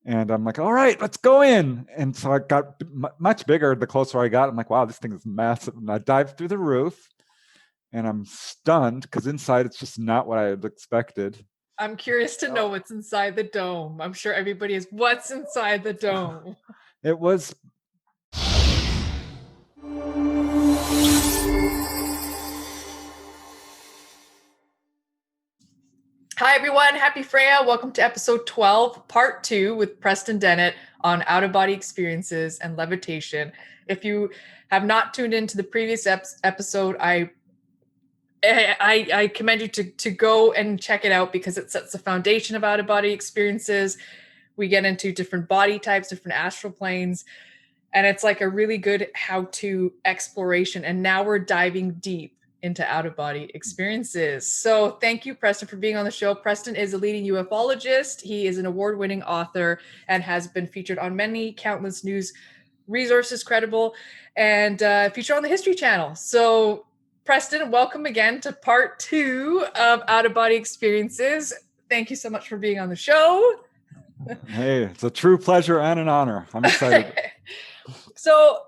And I'm like, all right, let's go in. And so I got much bigger the closer I got. I'm like, wow, this thing is massive. And I dived through the roof and I'm stunned because inside it's just not what I had expected. I'm curious to know what's inside the dome. I'm sure everybody is. What's inside the dome? It was. Hi, everyone. Happy Freya. Welcome to episode 12, part 2 with Preston Dennett on out-of-body experiences and levitation. If you have not tuned into the previous episode, I commend you to go and check it out because it sets the foundation of out-of-body experiences. We get into different body types, different astral planes, and it's like a really good how-to exploration. And now we're diving deep into out-of-body experiences. So thank you, Preston, for being on the show. Preston is a leading ufologist. He is an award-winning author and has been featured on many countless news resources, credible, and featured on the History Channel. So Preston, welcome again to part 2 of out-of-body experiences. Thank you so much for being on the show. Hey, it's a true pleasure and an honor. I'm excited. So,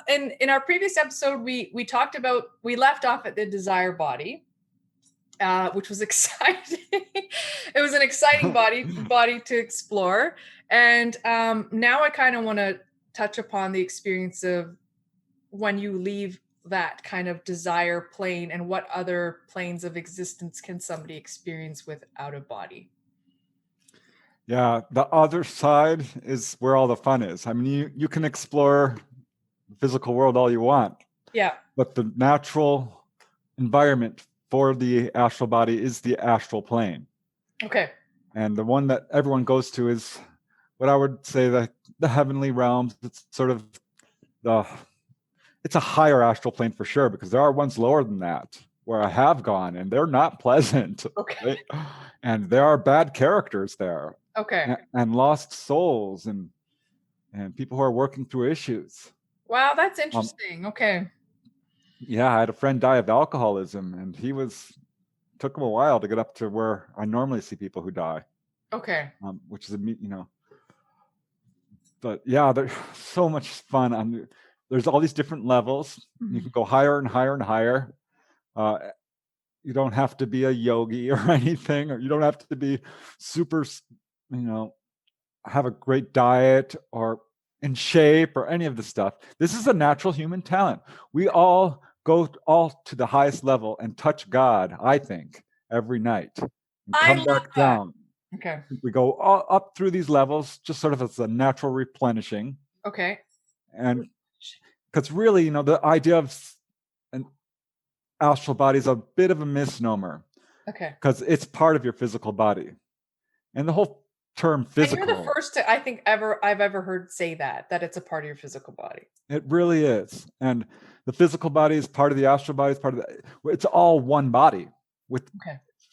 in our previous episode, we talked about, we left off at the desire body, which was exciting. It was an exciting body to explore, and now I kind of want to touch upon the experience of when you leave that kind of desire plane, and what other planes of existence can somebody experience with out of body. Yeah, the other side is where all the fun is. I mean, you can explore the physical world all you want. Yeah. But the natural environment for the astral body is the astral plane. Okay. And the one that everyone goes to is what I would say the heavenly realms. It's sort of it's a higher astral plane for sure, because there are ones lower than that where I have gone and they're not pleasant. Okay. Right? And there are bad characters there. Okay. And lost souls and people who are working through issues. Wow, that's interesting. Okay. Yeah, I had a friend die of alcoholism, and took him a while to get up to where I normally see people who die. Okay. Which is but yeah, there's so much fun. There's all these different levels. Mm-hmm. You can go higher and higher and higher. You don't have to be a yogi or anything, or you don't have to be super, have a great diet or in shape or any of the stuff. This is a natural human talent. We all go all to the highest level and touch God, I think, every night and come back down. Okay. We go all up through these levels just sort of as a natural replenishing. Okay. And because really, the idea of an astral body is a bit of a misnomer. Okay. Because it's part of your physical body. And the whole term physical. And you're the first I think I've ever heard say that it's a part of your physical body. It really is. And the physical body is part of the astral body, is part of it's all one body with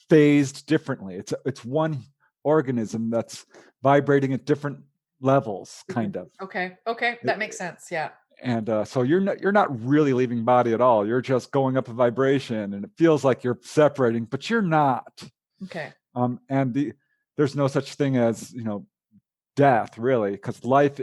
phased differently. It's one organism that's vibrating at different levels, kind of. Okay. That makes sense. Yeah. And so you're not really leaving body at all. You're just going up a vibration, and it feels like you're separating, but you're not. Okay. And there's no such thing as death, really, because life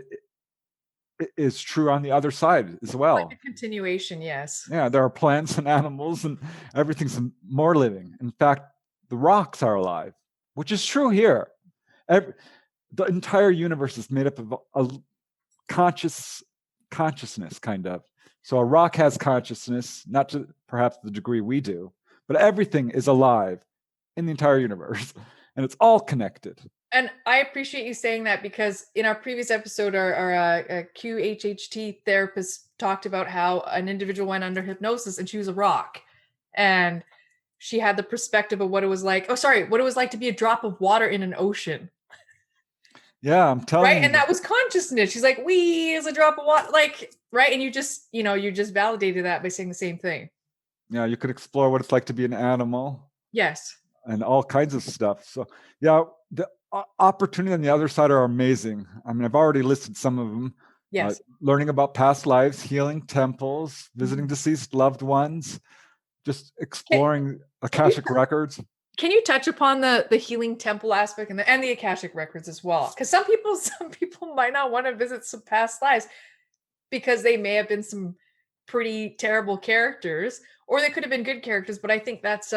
is true on the other side as well. Like a continuation, yes. Yeah, there are plants and animals, and everything's more living. In fact, the rocks are alive, which is true here. The entire universe is made up of a consciousness, kind of. So a rock has consciousness, not to perhaps the degree we do, but everything is alive in the entire universe, and it's all connected. And I appreciate you saying that, because in our previous episode, our QHHT therapist talked about how an individual went under hypnosis and she was a rock, and she had the perspective of what it was like. What it was like to be a drop of water in an ocean. Yeah, I'm telling you. Right, and that was consciousness. She's like, "We is a drop of water," right? And you just validated that by saying the same thing. Yeah, you could explore what it's like to be an animal. Yes. And all kinds of stuff. So yeah, the opportunity on the other side are amazing. I mean, I've already listed some of them. Yes. Learning about past lives, healing temples, visiting deceased loved ones, just exploring Akashic records. Can you touch upon the healing temple aspect and the Akashic records as well? Because some people might not want to visit some past lives because they may have been some pretty terrible characters, or they could have been good characters. But I think that's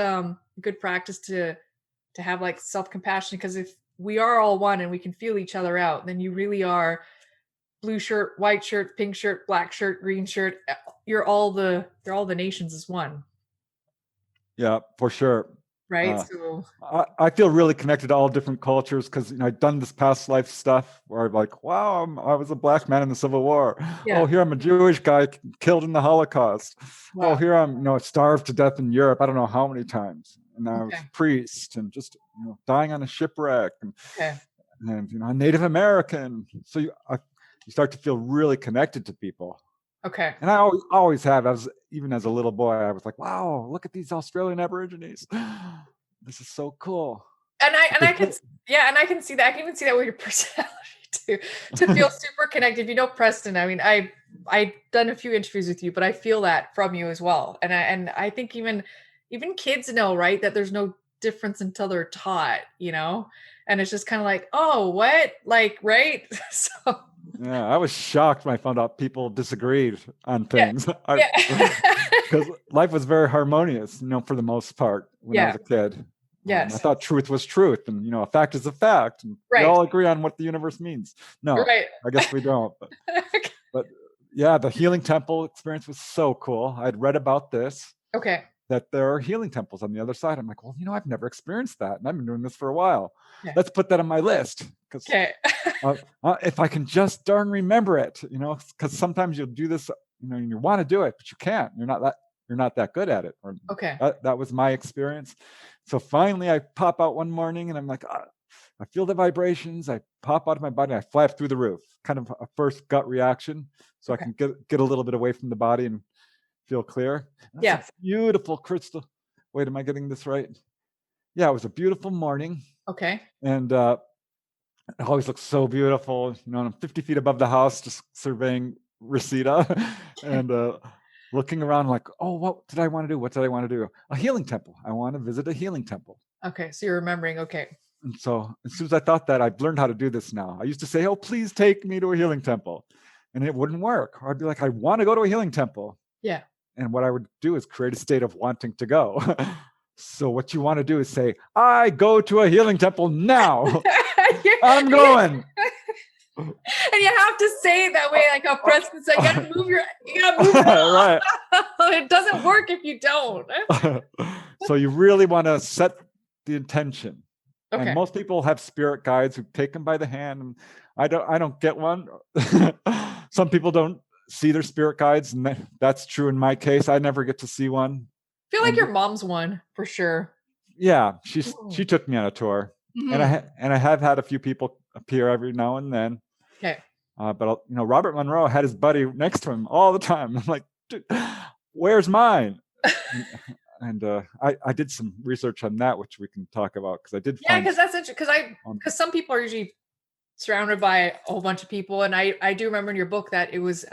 good practice to have like self compassion, because if we are all one and we can feel each other out, then you really are blue shirt, white shirt, pink shirt, black shirt, green shirt. They're all the nations as one, Yeah, for sure. right? Uh, So I feel really connected to all different cultures because I've done this past life stuff where I'm like, wow, I was a black man in the Civil War. yeah, Oh, here I'm a Jewish guy killed in the Holocaust. Oh, wow, here I'm, starved to death in Europe. I don't know how many times. And I was okay, a priest and just, dying on a shipwreck okay, and a Native American. So you start to feel really connected to people. okay. And I always have, even as a little boy, I was like, wow, look at these Australian Aborigines. This is so cool. And I Because can yeah, and I can see that. I can even see that with your personality too. To feel super connected. You know, Preston. I mean, I've done a few interviews with you, but I feel that from you as well. And I think even kids know, right, that there's no difference until they're taught, you know? And it's just kind of like, oh, what? Like, right? So yeah, I was shocked when I found out people disagreed on yeah, things. yeah. Because life was very harmonious, for the most part when I was Yeah. a kid. I Yes. thought truth was truth, and a fact is a fact, and we Right. all agree on what the universe means. No, Right. I guess we don't. But yeah, the healing temple experience was so cool. I'd read about this, Okay. that there are healing temples on the other side. I'm like, well, I've never experienced that, and I've been doing this for a while. Yeah. Let's put that on my list because Okay. if I can just darn remember it, because sometimes you'll do this, and you want to do it, but you can't. You're not that good at it. Or Okay. that was my experience. So finally, I pop out one morning, and I'm like, I feel the vibrations. I pop out of my body. I fly up through the roof. Kind of a first gut reaction, so I Okay. can get a little bit away from the body and feel clear. That's a Yeah. beautiful crystal. Wait, am I getting this right? Yeah, it was a beautiful morning, Okay. and it always looks so beautiful. I'm 50 feet above the house, just surveying Reseda, and looking around like, oh, what did I want to do? What did I want to do? A healing temple. I want to visit a healing temple. Okay. So you're remembering. Okay. And so as soon as I thought that, I've learned how to do this now. I used to say, oh, please take me to a healing temple. And it wouldn't work. Or I'd be like, I want to go to a healing temple. Yeah. And what I would do is create a state of wanting to go. So what you want to do is say, I go to a healing temple now. I'm going. And you have to say it that way, like how Preston said, you gotta move it Right. It doesn't work if you don't. So you really want to set the intention. And Okay. most people have spirit guides who take them by the hand. And I don't get one. Some people don't see their spirit guides, and that's true in my case. I never get to see one. I feel like And your mom's one for sure. yeah, she took me on a tour, and Mhm. I have had a few people appear every now and then. Okay. But Robert Monroe had his buddy next to him all the time. I'm like, dude, where's mine? And I did some research on that, which we can talk about because I did Yeah, find. because that's interesting. Because some people are usually surrounded by a whole bunch of people, and I do remember in your book that it was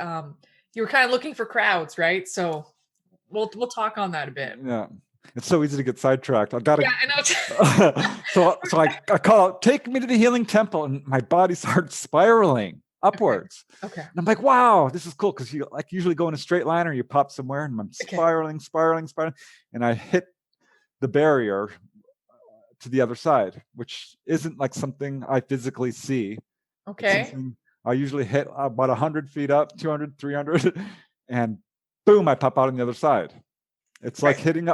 you were kind of looking for crowds, right? So we'll talk on that a bit. Yeah, it's so easy to get sidetracked. I gotta. Yeah, I know. So I call out, take me to the healing temple, and my body starts spiraling upwards. Okay. And I'm like, wow, this is cool because you usually go in a straight line or you pop somewhere, and I'm Okay. spiraling, and I hit the barrier to the other side, which isn't like something I physically see. It's Okay. something I usually hit about 100 feet up, 200, 300, and boom, I pop out on the other side. It's like Right. hitting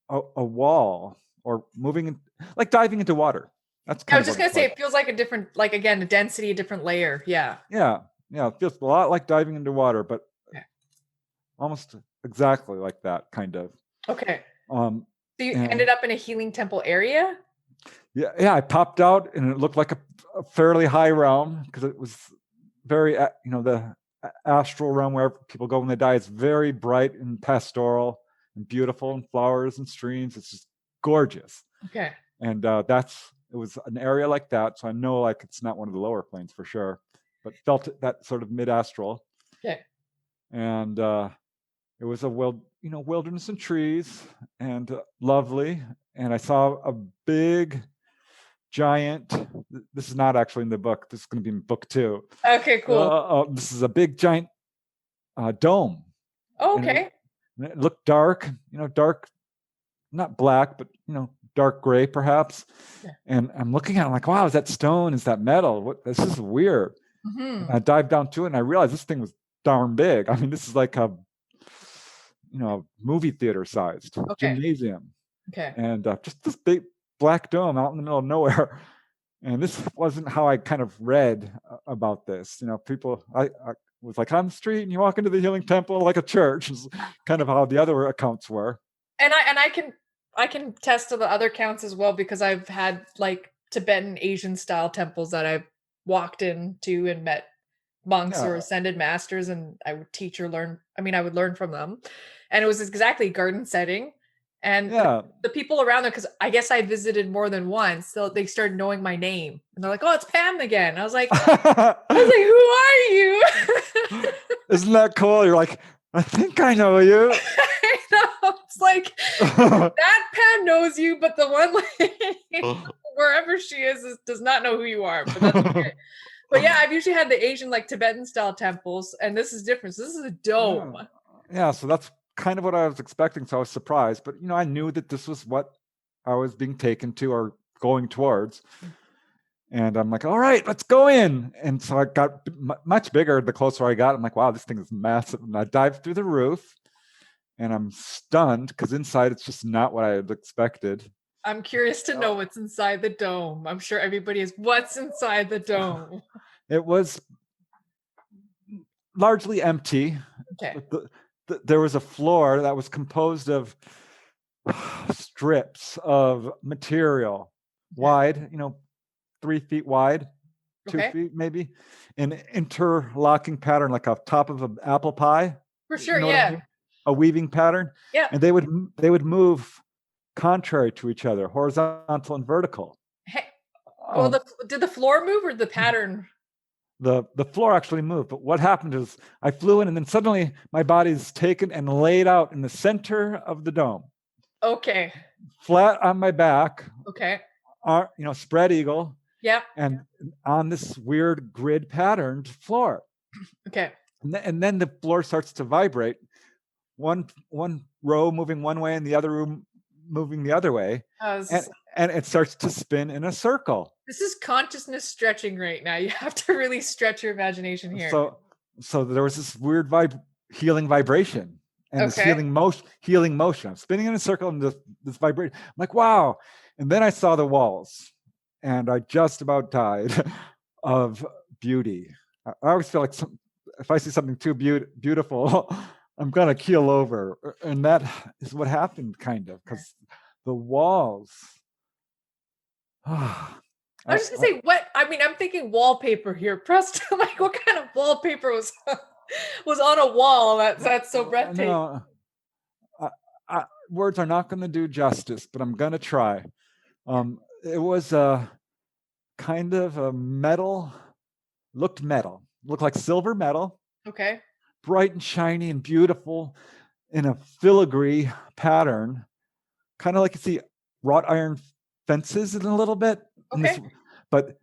a wall or moving in, like diving into water. That's I kind was of just what gonna it's say like. it feels like a different, like again, a density, a different layer. Yeah. Yeah, it feels a lot like diving into water, but Okay. almost exactly like that kind of. Okay. Um, So you and ended up in a healing temple area? yeah, I popped out, and it looked like a fairly high realm because it was very, the astral realm where people go when they die. It's very bright and pastoral and beautiful, and flowers and streams. It's just gorgeous. Okay. And it was an area like that, so I know like it's not one of the lower planes for sure, but felt that sort of mid-astral. Okay. And it was a wilderness and trees, and lovely. and I saw a big giant. This is not actually in the book. This is going to be in book 2. Okay, cool. This is a big giant dome. Oh, And okay. it looked dark, dark, not black, but dark gray perhaps. Yeah. And I'm looking at it, I'm like, wow, is that stone? Is that metal? This is weird. And I dived down to it and I realized this thing was darn big. I mean, this is like a movie theater sized gymnasium. Okay. And just this big black dome out in the middle of nowhere. And this wasn't how I kind of read about this. People, I was like on the street and you walk into the Healing Temple like a church, is kind of how the other accounts were. And I can test to the other counts as well, because I've had like Tibetan Asian style temples that I've walked into and met monks or ascended masters, and I would teach or learn. I mean, I would learn from them, and it was exactly garden setting. And the people around there, because I guess I visited more than once, so they started knowing my name, and they're like, "Oh, it's Pam again." I was like, "Who are you?" Isn't that cool? You're like, I think I know you. I know. It's like that Pam knows you, but the one wherever she is does not know who you are. But that's okay. But yeah, I've usually had the Asian like Tibetan style temples, and this is different. So this is a dome. Yeah, so that's kind of what I was expecting. So I was surprised, but I knew that this was what I was being taken to or going towards. And I'm like, all right, let's go in. And so I got much bigger the closer I got. I'm like, wow, this thing is massive. And I dived through the roof and I'm stunned because inside it's just not what I had expected. I'm curious to know what's inside the dome. I'm sure everybody is. What's inside the dome? It was largely empty. Okay. There was a floor that was composed of strips of material, wide, 3 feet wide, 2 feet maybe, an interlocking pattern like a top of an apple pie. For sure, yeah. I mean? A weaving pattern. Yeah. And they would move contrary to each other, horizontal and vertical. Hey, well, did the floor move or the pattern? The floor actually moved, but what happened is I flew in and then suddenly my body's taken and laid out in the center of the dome. Okay. Flat on my back. Okay. Spread eagle. Yeah. And on this weird grid patterned floor. Okay. And then the floor starts to vibrate. One row moving one way and the other room moving the other way. And it starts to spin in a circle. This is consciousness stretching right now. You have to really stretch your imagination here. So there was this weird healing vibration and this healing motion. I'm spinning in a circle and this vibration. I'm like, wow. And then I saw the walls and I just about died of beauty. I always feel like if I see something too beautiful, I'm going to keel over. And that is what happened, kind of, because the walls. I was just going to say, what? I mean, I'm thinking wallpaper here. Preston, like, what kind of wallpaper was on a wall that's so breathtaking? No, words are not going to do justice, but I'm going to try. It was a kind of a metal, looked like silver metal. Okay. Bright and shiny and beautiful in a filigree pattern, kind of like you see wrought iron fences in a little bit. Okay. But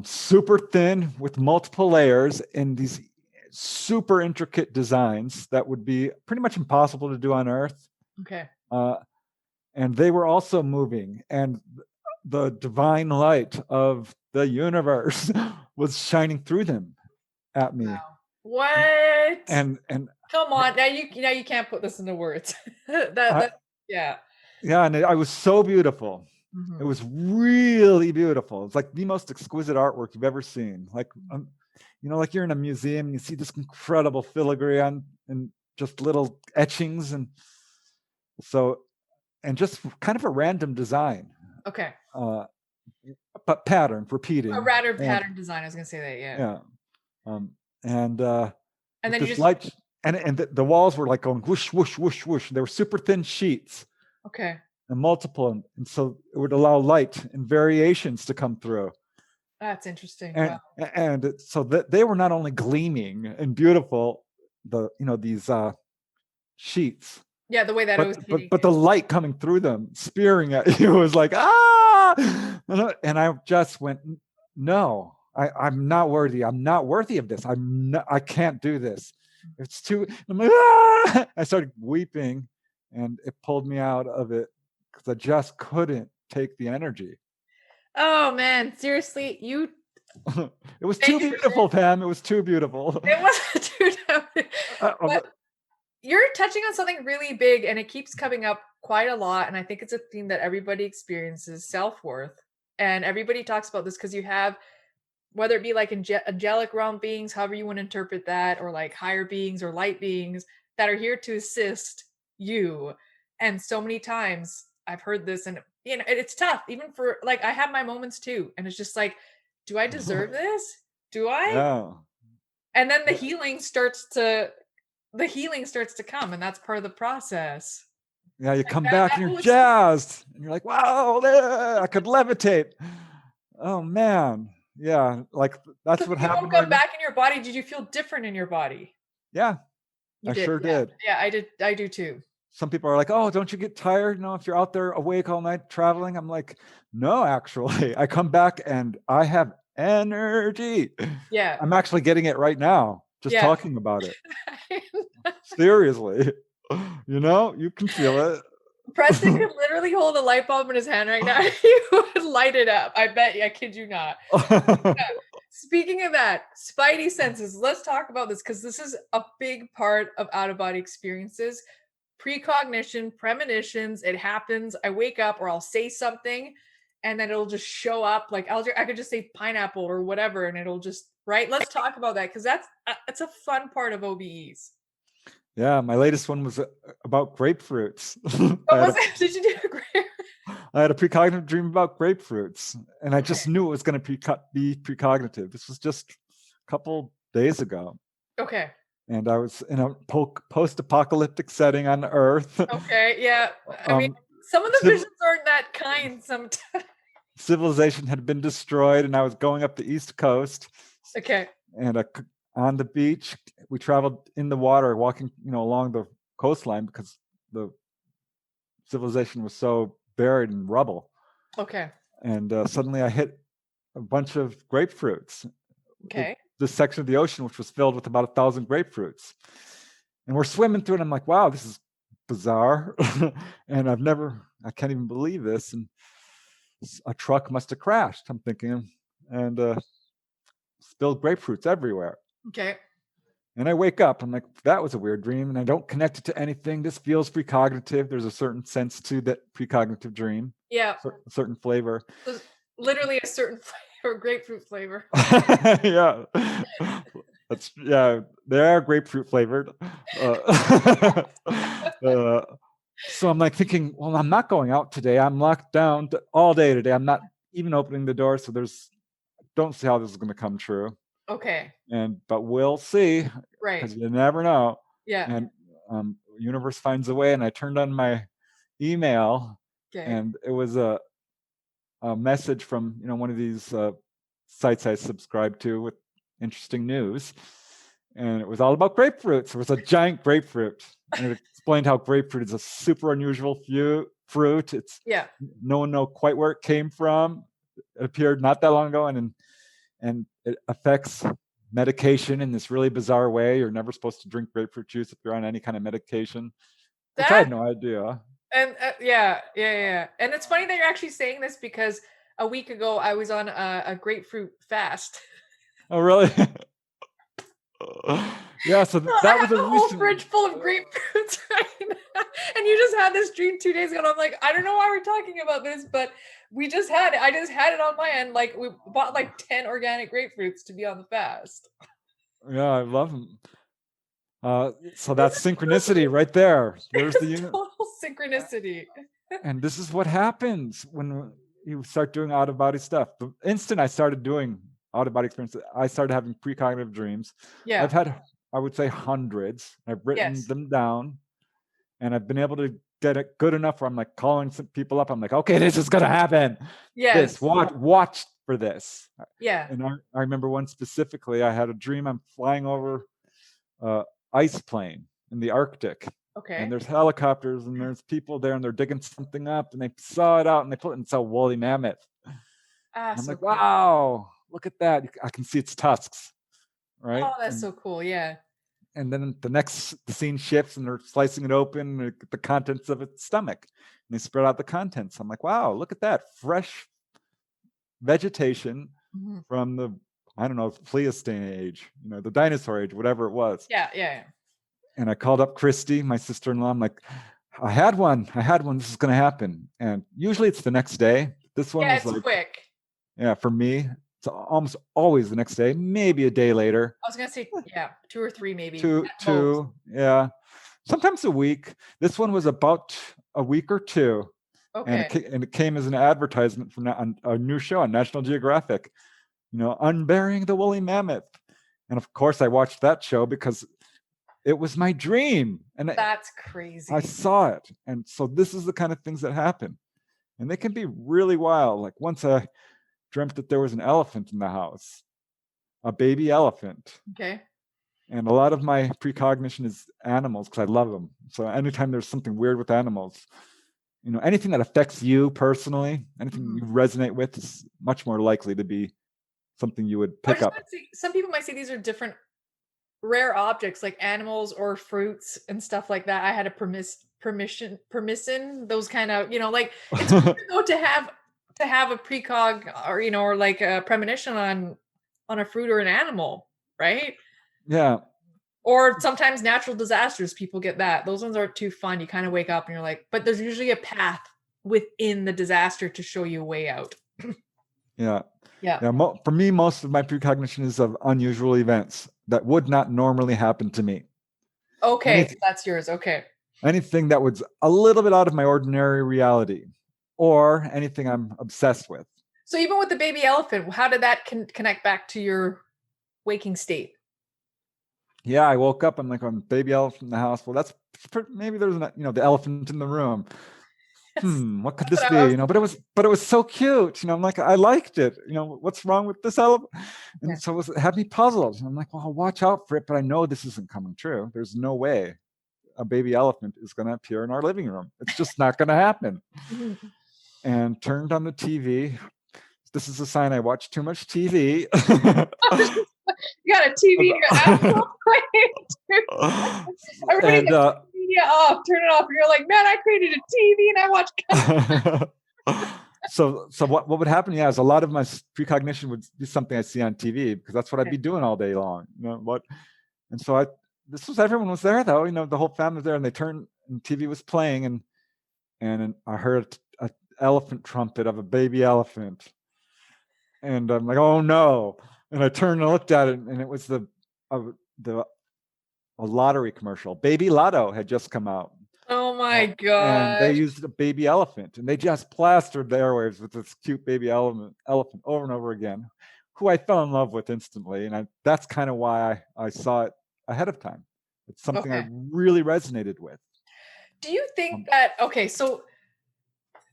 super thin with multiple layers and these super intricate designs that would be pretty much impossible to do on Earth. Okay. And they were also moving, and the divine light of the universe was shining through them at me. Wow. What? And come on, now you can't put this into words. Yeah. Yeah, and I was so beautiful. Mm-hmm. It was really beautiful. It's like the most exquisite artwork you've ever seen. Like, like you're in a museum and you see this incredible filigree and just little etchings and just kind of a random design. Okay. But pattern repeating. A rather pattern design. I was gonna say that. Yeah. Yeah. And then you just light, and the walls were like going whoosh, whoosh, whoosh, whoosh. They were super thin sheets. Okay. And multiple, and so it would allow light and variations to come through. That's interesting. And, wow. And so that they were not only gleaming and beautiful, these sheets, Yeah, the way that it was hitting but the you. light coming through them, spearing at you, was like, ah! And I just went, no, I'm not worthy. I'm not worthy of this. I can't do this. It's too. I'm like, ah! I started weeping, and it pulled me out of it because I just couldn't take the energy. Oh man, seriously, you It was thank too you for sharing. beautiful, Pam. It was too beautiful. It wasn't too tough. Uh, But you're touching on something really big and it keeps coming up quite a lot. And I think it's a theme that everybody experiences self-worth. And everybody talks about this because you have, whether it be like angelic realm beings, however you want to interpret that, or like higher beings or light beings that are here to assist you. And so many times I've heard this, and it's tough, even for like I have my moments too. And it's just like, do I deserve this? Do I? yeah. And then Yeah. the healing starts to come, and that's part of the process. Yeah, you Like come that back that and you're whole experience. jazzed, and you're like, "Wow, I could levitate." Oh man, yeah, like So that's what when you happened woke right up now. back in your body, did you feel different in your body? Yeah, You I did, sure yeah. did. Yeah, I did. I do too. Some people are like, "Oh, don't you get tired? If you're out there awake all night traveling." I'm like, "No, actually, I come back and I have energy. Yeah. I'm actually getting it right now, just Yeah. talking about it. Seriously, you can feel it." Preston could literally hold a light bulb in his hand right now. He would light it up. I bet you. I kid you not. Speaking of that, spidey senses, let's talk about this because this is a big part of out of body experiences. Precognition, premonitions, it happens. I wake up or I'll say something and then it'll just show up. Like I could just say pineapple or whatever and it'll just, right? Let's talk about that because that's a fun part of OBEs. Yeah, my latest one was about grapefruits. I What had was a it? Did you do a great? I had a precognitive dream about grapefruits, and I Okay. just knew it was going to be precognitive. This was just a couple days ago, Okay. and I was in a post-apocalyptic setting on Earth. Okay. Yeah. I mean, um, some of the civ- visions aren't that kind sometimes. Civilization had been destroyed, and I was going up the East Coast, Okay. and on the beach, we traveled in the water, walking, along the coastline because the civilization was so buried in rubble. Okay. And suddenly I hit a bunch of grapefruits. Okay. This section of the ocean, which was filled with about 1,000 grapefruits. And we're swimming through it. I'm like, wow, this is bizarre. And I can't even believe this. And a truck must have crashed, I'm thinking, and spilled grapefruits everywhere. Okay. And I wake up, I'm like, that was a weird dream. And I don't connect it to anything. This feels precognitive. There's a certain sense to that precognitive dream, Yeah. a certain flavor. There's literally a certain flavor, grapefruit flavor. Yeah. Yeah, they are grapefruit flavored. Uh, so I'm like thinking, well, I'm not going out today. I'm locked down all day today. I'm not even opening the door. So don't see how this is going to come true. Okay. But we'll see Right. because you never know. Yeah. And universe finds a way. And I turned on my email, Okay. and it was a message from one of these sites I subscribe to with interesting news, and it was all about grapefruits. It was a giant grapefruit, and it explained how grapefruit is a super unusual fruit. It's Yeah. no one know quite where it came from. It appeared not that long ago, and it affects medication in this really bizarre way. You're never supposed to drink grapefruit juice if you're on any kind of medication, which I That had no idea. and yeah, yeah, yeah. And it's funny that you're actually saying this because a week ago I was on a grapefruit fast. Oh, really? Yeah, so Well, I that have was a a whole recent. fridge full of grapefruits right now. And you just had this dream 2 days ago. And I'm like, I don't know why we're talking about this, but we just had it. I just had it on my end. Like we bought like 10 organic grapefruits to be on the fast. Yeah, I love them. So This that's is synchronicity right there. There's the it's unit. total synchronicity. And this is what happens when you start doing out of body stuff. The instant I started doing out of body experiences, I started having precognitive dreams. Yeah. I've had, I would say, hundreds. I've written Yes. them down, and I've been able to get it good enough where I'm like calling some people up. I'm like, okay, this is gonna happen. Yes. Watch for this. Yeah. And I remember one specifically. I had a dream. I'm flying over ice plane in the Arctic, Okay. and there's helicopters and there's people there and they're digging something up and they saw it out and they put it in a woolly mammoth. Ah, And I'm so like, cool. wow, look at that. I can see its tusks, right? Oh, that's so cool. Yeah. And then the scene shifts and they're slicing it open, the contents of its stomach. And they spread out the contents. I'm like, wow, look at that. Fresh vegetation Mhm. from the, I don't know, Pleistocene age, the dinosaur age, whatever it was. Yeah, yeah. And I called up Christy, my sister-in-law. I'm like, I had one. This is going to happen. And usually it's the next day. This one Yeah, was it's like, quick. yeah, for me, it's almost always the next day, maybe a day later. I was gonna say, yeah, 2 or 3 maybe Two, at most. two, yeah, sometimes a week. This one was about a week or two, and Okay. it came as an advertisement from a new show on National Geographic. Unburying the woolly mammoth, and of course I watched that show because it was my dream, and That's I crazy. saw it. And so this is the kind of things that happen, and they can be really wild. Like once I dreamt that there was an elephant in the house, a baby elephant. Okay. And a lot of my precognition is animals because I love them. So anytime there's something weird with animals, anything that affects you personally, anything Mhm. you resonate with is much more likely to be something you would I was pick just up. gonna say, some people might say these are different rare objects like animals or fruits and stuff like that. I had a permission, those kind of, like it's weird though to have a precog or or like a premonition on a fruit or an animal, right? Yeah, Or sometimes natural disasters, people get that. Those ones aren't too fun. You kind of wake up and you're like, but there's usually a path within the disaster to show you a way out. yeah, Yeah. yeah. For me, most of my precognition is of unusual events that would not normally happen to me. Okay, Anything, that's yours. Okay. anything that was a little bit out of my ordinary reality, or anything I'm obsessed with. So even with the baby elephant, how did that connect back to your waking state? Yeah, I woke up. I'm like, I'm baby elephant in the house. Well, maybe there's the elephant in the room. That's What could that's this what I be? was But it was so cute. I'm like, I liked it. What's wrong with this elephant? yeah. And so it had me puzzled. I'm like, well, I'll watch out for it, but I know this isn't coming true. There's no way a baby elephant is going to appear in our living room. It's just not going to happen. Mhm. And turned on the TV. This is a sign I watch too much TV. You got a TV in your astral plane. Everybody and gets media off, turn it off, and you're like, man, I created a TV and I watch. so what would happen? Yeah, is a lot of my precognition would be something I see on TV because that's what I'd be doing all day long. And so everyone was there though. The whole family was there, and they turned and TV was playing, and I heard an elephant trumpet of a baby elephant, and I'm like, oh no! And I turned and looked at it, and it was the a lottery commercial. Baby Lotto had just come out. Oh my And they gosh. used a baby elephant, and they just plastered the airwaves with this cute baby elephant over and over again, who I fell in love with instantly. And that's kind of why I saw it ahead of time. It's something I Okay. really resonated with. Do you think Um, that okay, so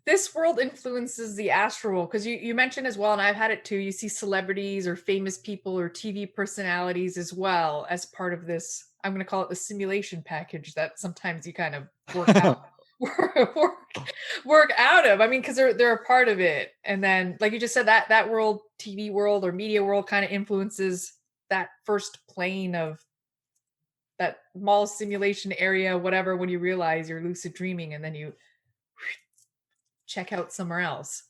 this world influences the astral because you mentioned as well, and I've had it too. You see celebrities or famous people or TV personalities as well as part of this. I'm going to call it the simulation package that sometimes you kind of work out, work, work out of. I mean, because they're a part of it, and then like you just said, that world, TV world or media world, kind of influences that first plane of that mall simulation area, whatever. When you realize you're lucid dreaming, and then you check out somewhere else.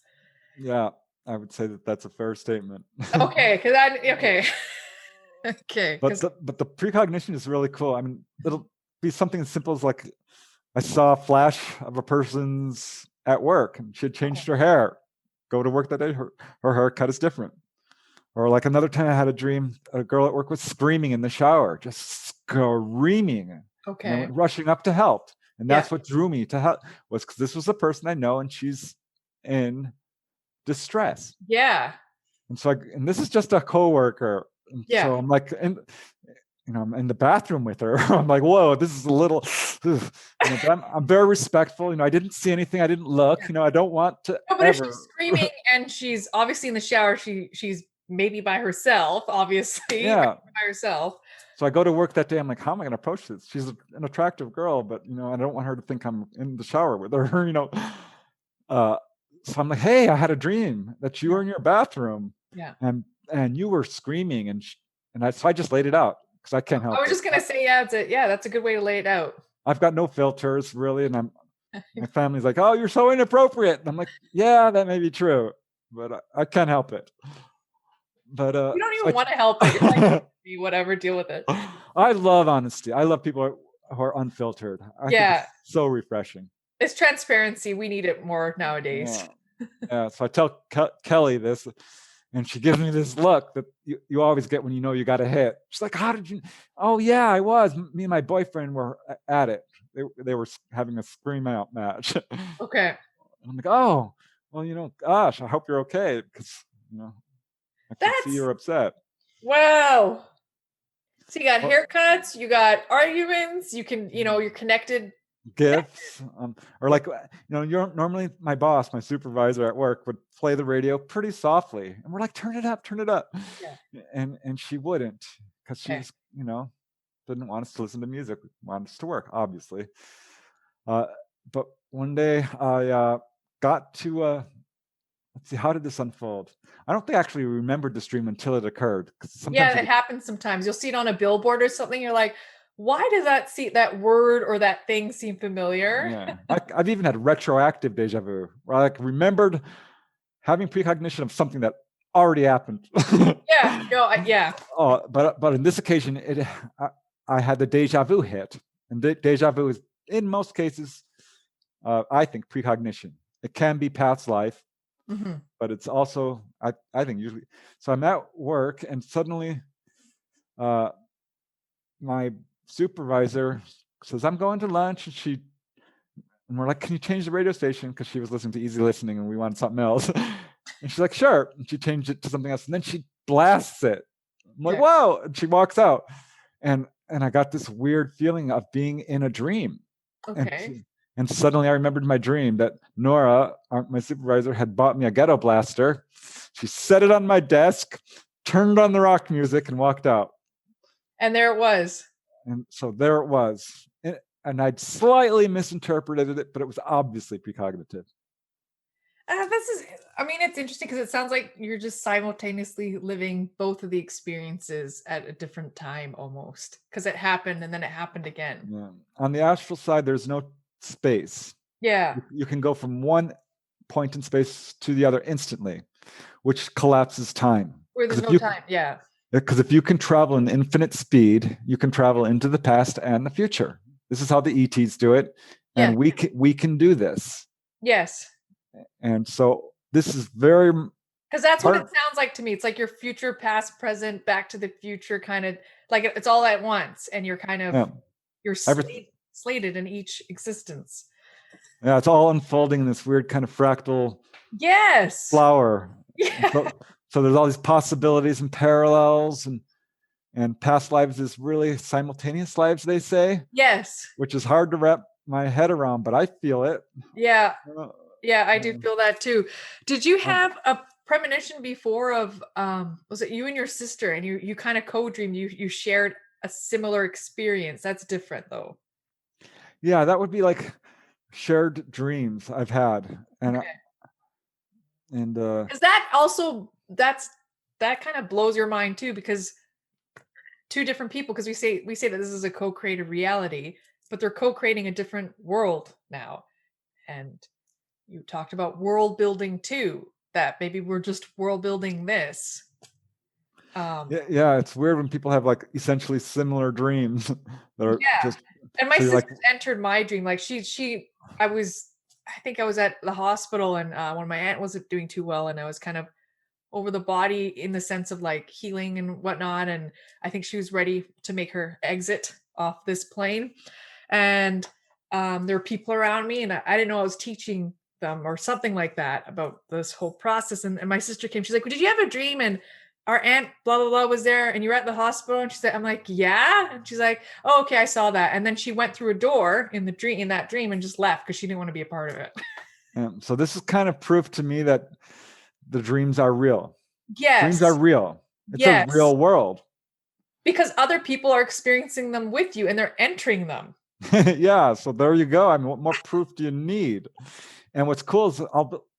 yeah, I would say that that's a fair statement. Okay, because I okay. Okay, but because the precognition is really cool. I mean, it'll be something as simple as like I saw a flash of a person's at work and she had okay. changed her hair. Go to work that day, her haircut is different. Or like another time I had a dream, a girl at work was screaming in the shower, just screaming. And I Okay. went rushing up to help. And Yeah. that's what drew me to help, was because this was a person I know and she's in distress. Yeah. And so and this is just a coworker. And Yeah. so I'm like, I'm in the bathroom with her. I'm like, whoa, this is a little, but I'm very respectful. I didn't see anything. I didn't look. Yeah. I don't want to No, but if she's ever. screaming and she's obviously in the shower, she's maybe by herself, obviously. Yeah. By herself. So I go to work that day. I'm like, how am I going to approach this? She's an attractive girl, but I don't want her to think I'm in the shower with her. So I'm like, hey, I had a dream that you were in your bathroom, Yeah. and you were screaming, so I just laid it out because I can't help it. I was just gonna say, that's a good way to lay it out. I've got no filters really, and my family's like, oh, you're so inappropriate. And I'm like, yeah, that may be true, but I can't help it. But you don't even want to help it. You're like, whatever, deal with it. I love honesty. I love people who are unfiltered. I think it's so refreshing. It's transparency. We need it more nowadays. Yeah. So I tell Kelly this, and she gives me this look that you always get when you got a hit. She's like, how did you? Oh yeah, I was. Me and my boyfriend were at it. They were having a scream out match. Okay. And I'm like, oh, well, gosh, I hope you're okay, because I can see you're upset. Wow. So you got haircuts, you got arguments, you can, you're connected. Gifts, or like, normally my boss, my supervisor at work, would play the radio pretty softly, and we're like, turn it up. Yeah. And she wouldn't, because she's, didn't want us to listen to music, wanted us to work, obviously. But one day I got to let's see, how did this unfold? I don't think I actually remembered this dream until it occurred. Yeah, it happens sometimes. You'll see it on a billboard or something. You're like, why does that word or that thing seem familiar? Yeah, I've even had retroactive deja vu, where I remembered having precognition of something that already happened. Yeah, yeah. But in this occasion, I had the deja vu hit, and deja vu is, in most cases, I think, precognition. It can be past life, but it's also, I think, usually. So I'm at work, and suddenly my supervisor says, I'm going to lunch, and we're like, can you change the radio station? Because she was listening to Easy Listening and we wanted something else. And she's like, sure. And she changed it to something else, and then she blasts it. I'm like, whoa. And she walks out, and I got this weird feeling of being in a dream. Okay. And suddenly I remembered my dream that Nora, my supervisor, had bought me a ghetto blaster. She set it on my desk, turned on the rock music, and walked out. And there it was. And so there it was. And I'd slightly misinterpreted it, but it was obviously precognitive. It's interesting because it sounds like you're just simultaneously living both of the experiences at a different time almost, because it happened and then it happened again. Yeah. On the astral side, there's no space. Yeah. You can go from one point in space to the other instantly, which collapses time. Where there's no time, yeah. Because if you can travel in infinite speed, you can travel into the past and the future. This is how the ETs do it, and we can do this. Yes. And so this is very, because that's what it sounds like to me. It's like your future, past, present, back to the future, kind of like it's all at once, and you're kind of you're slated in each existence. Yeah, it's all unfolding in this weird kind of fractal flower. Yeah. So there's all these possibilities and parallels, and past lives is really simultaneous lives, they say. Yes. Which is hard to wrap my head around, but I feel it. Yeah. Yeah, I do feel that too. Did you have a premonition before of was it you and your sister, and you kind of co-dreamed, you shared a similar experience? That's different though. Yeah, that would be like shared dreams I've had. And because that also that kind of blows your mind too, because two different people, because we say that this is a co-created reality, but they're co-creating a different world now. And you talked about world building too, that maybe we're just world building this. Yeah, it's weird when people have like essentially similar dreams that are just. And my sister entered my dream. Like I think I was at the hospital, and when my aunt wasn't doing too well, and I was kind of over the body in the sense of like healing and whatnot. And I think she was ready to make her exit off this plane. And there were people around me, and I didn't know I was teaching them or something like that about this whole process. And my sister came, she's like, well, did you have a dream? And our aunt, blah, blah, blah, was there, and you were at the hospital. And she said, I'm like, yeah. And she's like, oh, okay, I saw that. And then she went through a door in that dream and just left because she didn't want to be a part of it. So this is kind of proof to me that the dreams are real. Dreams are Yes. real. It's a Yes. real world. Because other people are experiencing them with you and they're entering them. Yeah, so there you go. I mean, what more proof do you need? And what's cool is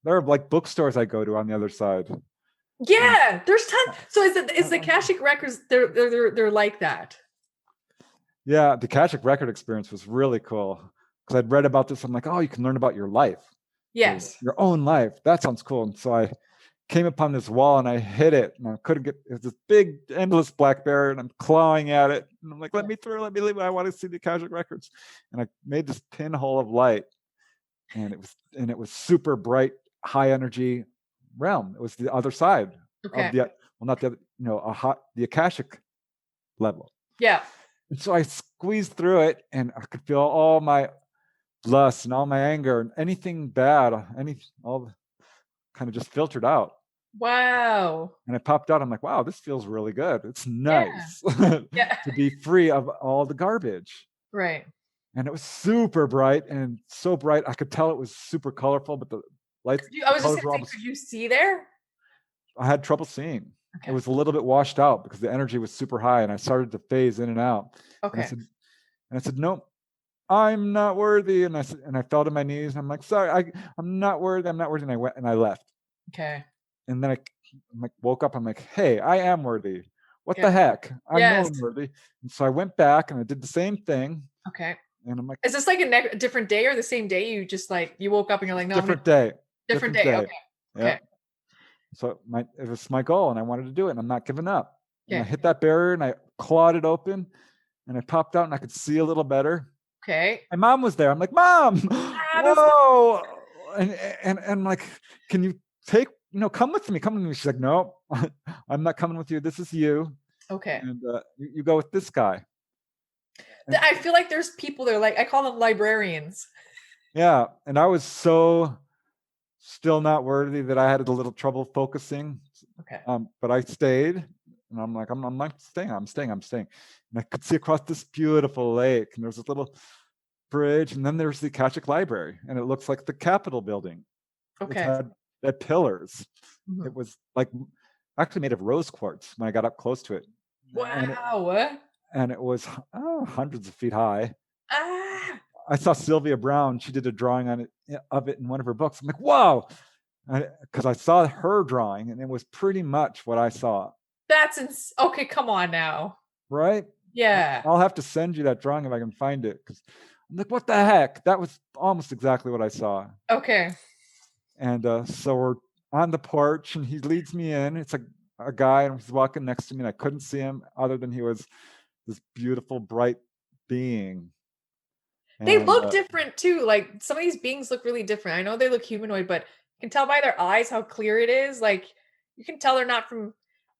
there are like bookstores I go to on the other side. And Yeah, there's tons. So is the uh, Akashic records they're like that? yeah, the Akashic record experience was really cool because I'd read about this. I'm like, oh, you can learn about your life, Yes. your own life. That sounds cool. And so I came upon this wall and I hit it and I couldn't get it was this big endless black bear and I'm clawing at it and I'm like, let me through, let me leave. I want to see the Akashic records. And I made this pinhole of light and it was super bright, high energy realm. It was the other side of Okay. the well, not the other, the Akashic level. Yeah. And so I squeezed through it and I could feel all my lust and all my anger and anything bad, all kind of just filtered out. Wow. And I popped out. I'm like, wow, this feels really good. It's Yeah. nice Yeah. to be free of all the garbage. Right. And it was super bright and so bright. I could tell it was super colorful, but the lights, I the was just colors gonna were say, almost, could you see there? I had trouble seeing. It Okay. was a little bit washed out because the energy was super high and I started to phase in and out. And Okay. I said, nope, I'm not worthy. And I fell to my knees. And I'm like, sorry, I'm not worthy. I'm not worthy. And I went and I left. Okay. And then I'm like, woke up. I'm like, hey, I am worthy. What Yeah. the heck? I know Yes. I'm worthy. And so I went back and I did the same thing. Okay. And I'm like, Is this like a different day or the same day? You just like you woke up and you're like, no, I'm gonna different day, different different day. day. Okay. Yeah. Okay. So it was my goal and I wanted to do it and I'm not giving up. And I Okay. hit that barrier and I clawed it open and I popped out and I could see a little better. Okay. My mom was there. I'm like, Mom, Ah, that's whoa. And I'm like, can you come with me? Come with me. She's like, no, I'm not coming with you. This is you. okay. And you go with this guy. And I feel like there's people there, like I call them librarians. yeah, and I was so still not worthy that I had a little trouble focusing. Okay. But I stayed, and I'm like, I'm not staying. I'm staying. I'm staying. And I could see across this beautiful lake, and there's this little bridge, and then there's the Akashic Library, and it looks like the Capitol building. It Okay. had pillars. Mhm. It was like actually made of rose quartz when I got up close to it, and Wow. it was hundreds of feet high. Ah, I saw Sylvia Brown. She did a drawing of it in one of her books. I'm like, whoa, because I saw her drawing, and it was pretty much what I saw. okay. Come on now. Right? Yeah. I'll have to send you that drawing if I can find it. Because I'm like, what the heck? That was almost exactly what I saw. Okay. And so we're on the porch, and he leads me in. It's a guy, and he's walking next to me, and I couldn't see him other than he was this beautiful, bright being. They And look different too. Like some of these beings look really different. I know they look humanoid, but you can tell by their eyes how clear it is. Like you can tell they're not from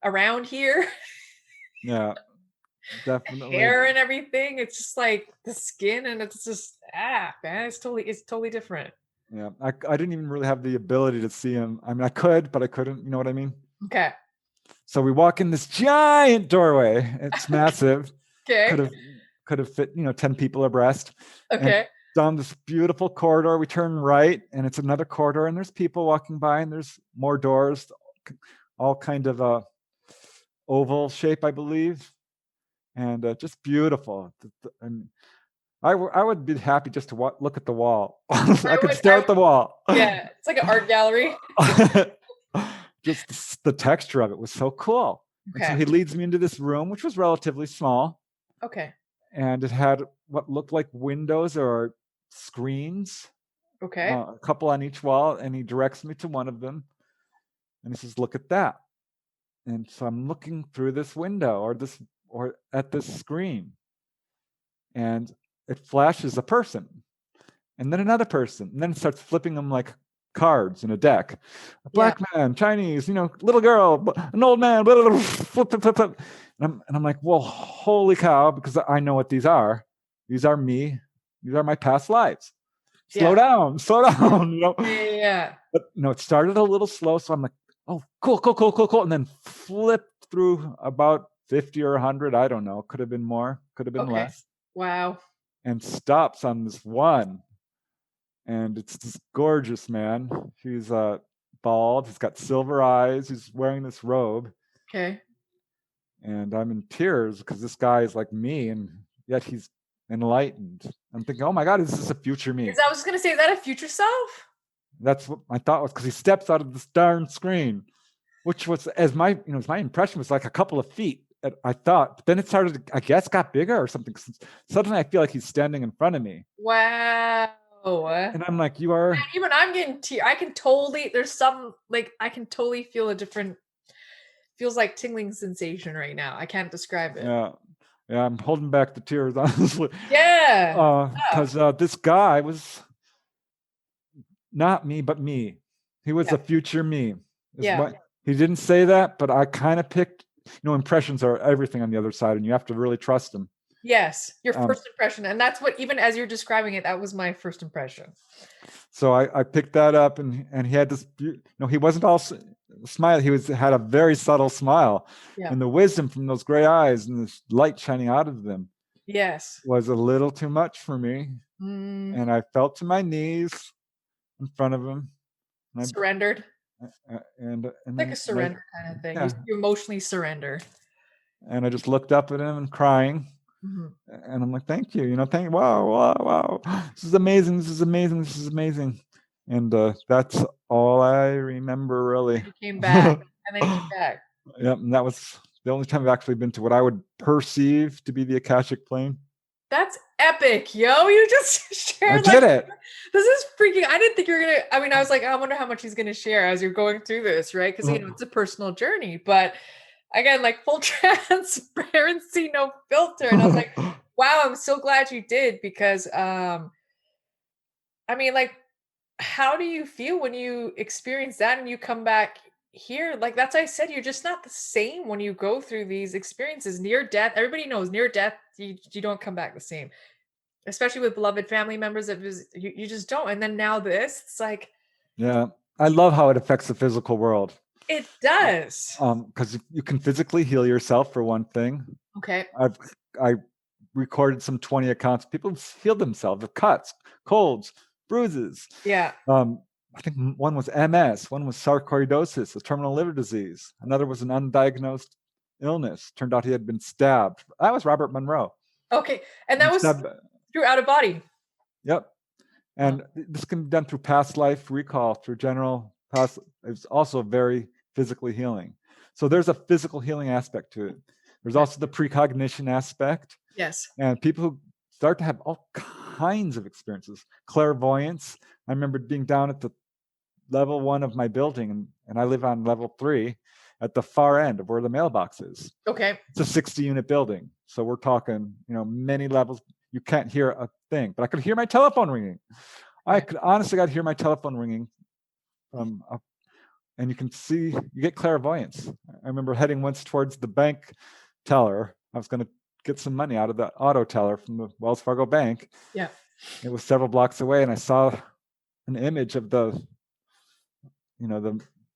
around here. yeah, The definitely. hair and everything. It's just like the skin, and it's just man, it's totally different. Yeah, I didn't even really have the ability to see him. I mean, I could, but I couldn't. You know what I mean? Okay. So we walk in this giant doorway. It's massive. Could Okay. have fit 10 people abreast. And Okay. down this beautiful corridor, we turn right, and it's another corridor, and there's people walking by, and there's more doors, all kind of a oval shape, I believe, and just beautiful. And I would be happy just to look at the wall. I could stare at the wall. Yeah, it's like an art gallery. Just the texture of it was so cool. And so Okay. he leads me into this room, which was relatively small, Okay. and it had what looked like windows or screens, Okay. a couple on each wall, and he directs me to one of them, and he says, "Look at that." And so I'm looking through this window or at this screen, and it flashes a person, and then another person, and then it starts flipping them like cards in a deck. A Yeah. black man, Chinese, little girl, an old man, blah, blah, blah, flip, flip, flip, flip. And I'm like, well, holy cow, because I know what these are. These are me. These are my past lives. Slow Yeah. down, slow down, Yeah. But it started a little slow, so I'm like, oh, cool, cool, cool, cool, cool, and then flipped through about 50 or 100. I don't know. Could have been more. Could have been Okay. less. Wow. And stops on this one, and it's this gorgeous man. He's bald. He's got silver eyes. He's wearing this robe. Okay. And I'm in tears because this guy is like me, and yet he's enlightened. I'm thinking, oh my God, is this a future me? I was just gonna say, is that a future self? That's what my thought was, because he steps out of this darn screen, which was, as my impression was like a couple of feet. I thought, but then it started, I guess, got bigger or something. Suddenly I feel like he's standing in front of me. Wow. And I'm like, you are. Man, even I'm getting I can totally, there's some, like, I can totally feel a different, feels like tingling sensation right now. I can't describe it. Yeah. Yeah, I'm holding back the tears, honestly. Yeah. Because this guy was not me, but me. He was Yeah. a future me. Yeah. He didn't say that, but I kind of picked, impressions are everything on the other side, and you have to really trust them. Yes, your first impression. And that's what, even as you're describing it, that was my first impression. So I picked that up, and he had this, he wasn't all smile. He had a very subtle smile. Yeah. And the wisdom from those gray eyes and this light shining out of them, yes, was a little too much for me. And I fell to my knees in front of him. And surrendered. And like a surrender kind of thing. Yeah. You emotionally surrender. And I just looked up at him and crying. And I'm like, thank you, thank you. Wow. This is amazing. This is amazing. This is amazing. And that's all I remember, really. And you came back. And then you came back. Yep. And that was the only time I've actually been to what I would perceive to be the Akashic plane. That's epic, yo. You just shared. I did it. This is freaking, I didn't think you were going to, I was like, I wonder how much he's going to share as you're going through this, right? Because, it's a personal journey. But again, like full transparency, no filter. And I was like, wow, I'm so glad you did, because like, how do you feel when you experience that and you come back here? Like, that's why I said, you're just not the same when you go through these experiences. Near death, everybody knows near death, you don't come back the same, especially with beloved family members. You just don't. And then now this, it's like, yeah, I love how it affects the physical world. It does. Because you can physically heal yourself, for one thing. Okay. I recorded some 20 accounts. People healed themselves of cuts, colds, bruises. Yeah. I think one was MS, one was sarcoidosis, a terminal liver disease. Another was an undiagnosed illness. Turned out he had been stabbed. That was Robert Monroe. Okay. And that was through out of body. Yep. And this can be done through past life recall, through general past. It's also very physically healing. So there's a physical healing aspect to it. There's also the precognition aspect. Yes. And people who start to have all kinds of experiences. Clairvoyance. I remember being down at the level 1 of my building, and I live on level 3 at the far end of where the mailbox is. Okay. It's a 60-unit building. So we're talking, many levels. You can't hear a thing, but I could hear my telephone ringing. I could honestly hear my telephone ringing from up, and you can see, you get clairvoyance. I remember heading once towards the bank teller. I was going to get some money out of the auto teller from the Wells Fargo bank. Yeah. It was several blocks away, and I saw an image of the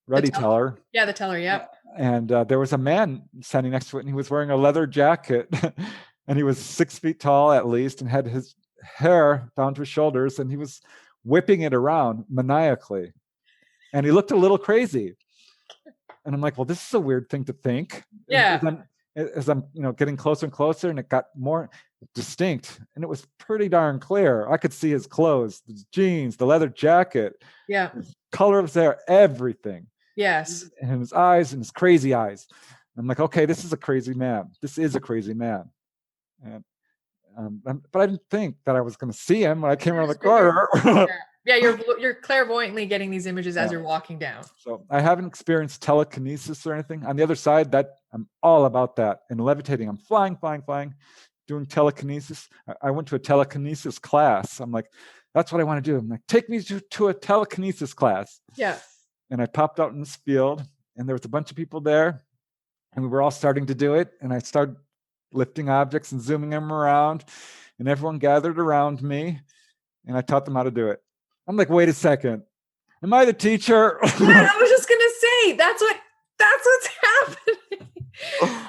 ready teller. Yeah, the teller, yeah. And there was a man standing next to it, and he was wearing a leather jacket, and he was 6 feet tall at least, and had his hair down to his shoulders, and he was whipping it around maniacally. And he looked a little crazy. And I'm like, well, this is a weird thing to think. Yeah. As I'm getting closer and closer, and it got more distinct, and it was pretty darn clear. I could see his clothes, his jeans, the leather jacket, yeah, his color of his hair, everything. Yes. And his eyes, and his crazy eyes. I'm like, okay, this is a crazy man. This is a crazy man. And but I didn't think that I was going to see him when I came around the corner. Yeah, you're clairvoyantly getting these images as you're walking down. So I haven't experienced telekinesis or anything. On the other side, that I'm all about that. And levitating, I'm flying, doing telekinesis. I went to a telekinesis class. I'm like, that's what I want to do. I'm like, take me to a telekinesis class. Yeah. And I popped out in this field, and there was a bunch of people there, and we were all starting to do it. And I started lifting objects and zooming them around, and everyone gathered around me, and I taught them how to do it. I'm like, wait a second. Am I the teacher? Yeah, I was just gonna say that's what's happening.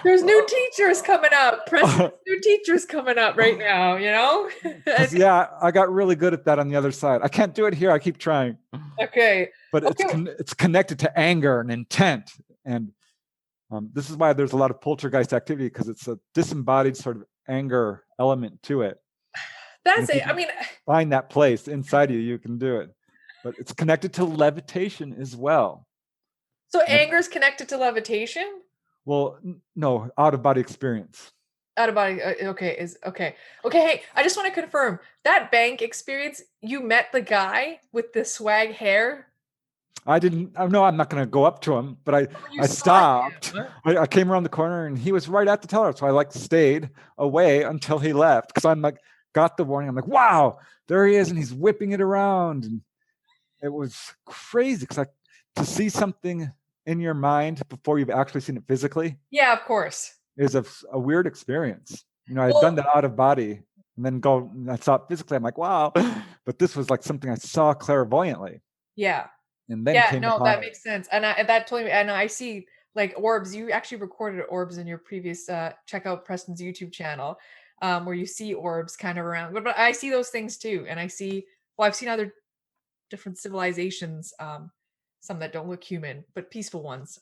There's new teachers coming up. Preston's new teachers coming up right now, you know? Yeah, I got really good at that on the other side. I can't do it here. I keep trying. Okay. But Okay. it's connected to anger and intent. And this is why there's a lot of poltergeist activity, because it's a disembodied sort of anger element to it. That's it. I mean, find that place inside you can do it. But it's connected to levitation as well. So anger is connected to levitation? Well, no, out of body experience. Out of body. Okay. Okay. Hey, I just want to confirm that bank experience. You met the guy with the swag hair. I didn't. No, I'm not going to go up to him, but I stopped. I came around the corner and he was right at the teller, so I stayed away until he left, because I'm got the warning. I'm like, wow, there he is, and he's whipping it around, and it was crazy because to see something in your mind before you've actually seen it physically. Yeah, of course. Is a weird experience. I'd done that out of body and then I saw it physically. I'm like, wow. But this was something I saw clairvoyantly. Yeah. And then that makes sense. And that told me, and I see orbs. You actually recorded orbs in your previous check out Preston's YouTube channel, where you see orbs kind of around. But I see those things too. And I've seen other different civilizations, some that don't look human, but peaceful ones.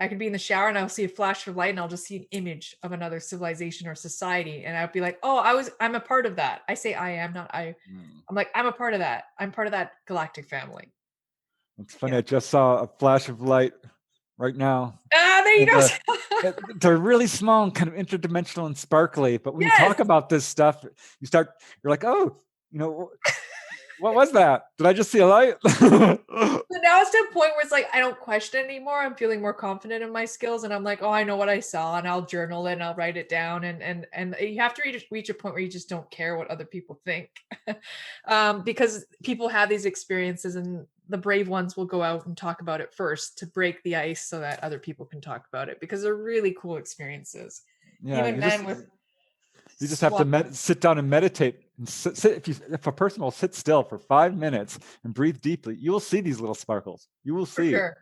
I could be in the shower and I'll see a flash of light and I'll just see an image of another civilization or society. And I'll be like, oh, I'm a part of that. I say I am, not I. I'm like, I'm a part of that. I'm part of that galactic family. It's funny. I just saw a flash of light right now. There you go. They're really small and kind of interdimensional and sparkly. But when you talk about this stuff, you're like, oh, what was that? Did I just see a light? So now it's to a point where it's I don't question anymore. I'm feeling more confident in my skills, and I'm like, oh, I know what I saw, and I'll journal it and I'll write it down. And you have to reach a point where you just don't care what other people think, because people have these experiences, and the brave ones will go out and talk about it first to break the ice, so that other people can talk about it, because they're really cool experiences. Yeah, even men with. You just have to sit down and meditate. And if a person will sit still for 5 minutes and breathe deeply, you will see these little sparkles. You will see. For sure.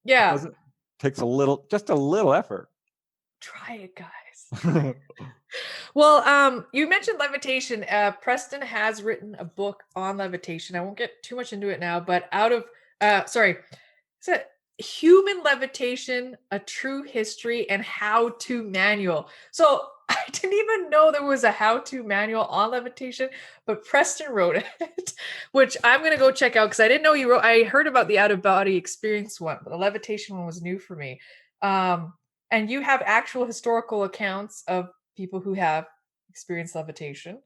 Yeah. It takes just a little effort. Try it, guys. Well, you mentioned levitation. Preston has written a book on levitation. I won't get too much into it now, but it's Human Levitation, A True History and How-To Manual. So I didn't even know there was a how-to manual on levitation, but Preston wrote it, which I'm going to go check out, because I didn't know you wrote. I heard about the out-of-body experience one, but the levitation one was new for me. And you have actual historical accounts of people who have experienced levitation.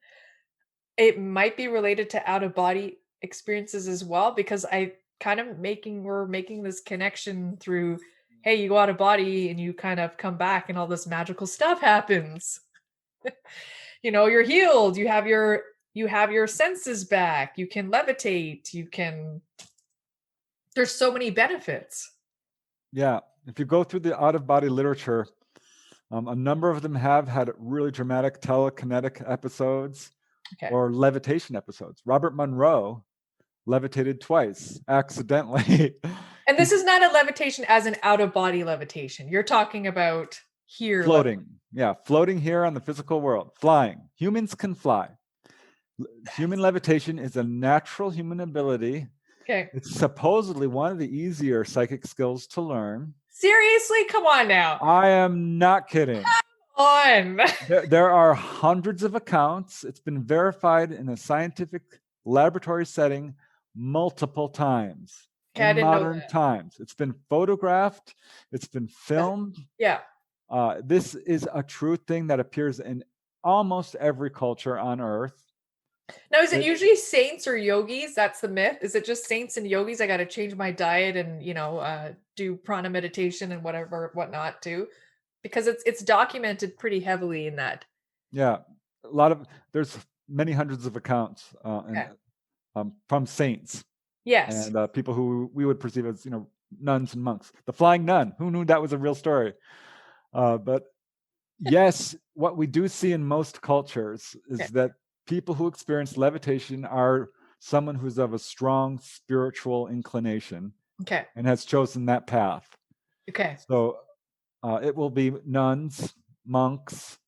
It might be related to out-of-body experiences as well, because we're making this connection through, hey, you go out of body and you kind of come back and all this magical stuff happens. You're healed. You have your senses back. You can levitate. There's so many benefits. Yeah. If you go through the out-of-body literature, a number of them have had really dramatic telekinetic episodes or levitation episodes. Robert Monroe levitated twice accidentally. And this is not a levitation as an out-of-body levitation. You're talking about here. Floating. Yeah, floating here on the physical world. Flying. Humans can fly. Human levitation is a natural human ability. Okay. It's supposedly one of the easier psychic skills to learn. Seriously? Come on now. I am not kidding. Come on. There are hundreds of accounts. It's been verified in a scientific laboratory setting multiple times in modern times. It's been photographed. It's been filmed. Yeah. This is a true thing that appears in almost every culture on Earth. Now, is it usually saints or yogis? That's the myth. Is it just saints and yogis? I got to change my diet and do prana meditation and whatnot too, because it's documented pretty heavily in that. Yeah, there's many hundreds of accounts from saints. Yes, and people who we would perceive as nuns and monks. The flying nun. Who knew that was a real story? But yes, what we do see in most cultures is that people who experience levitation are someone who's of a strong spiritual inclination and has chosen that path. Okay. So It will be nuns, monks,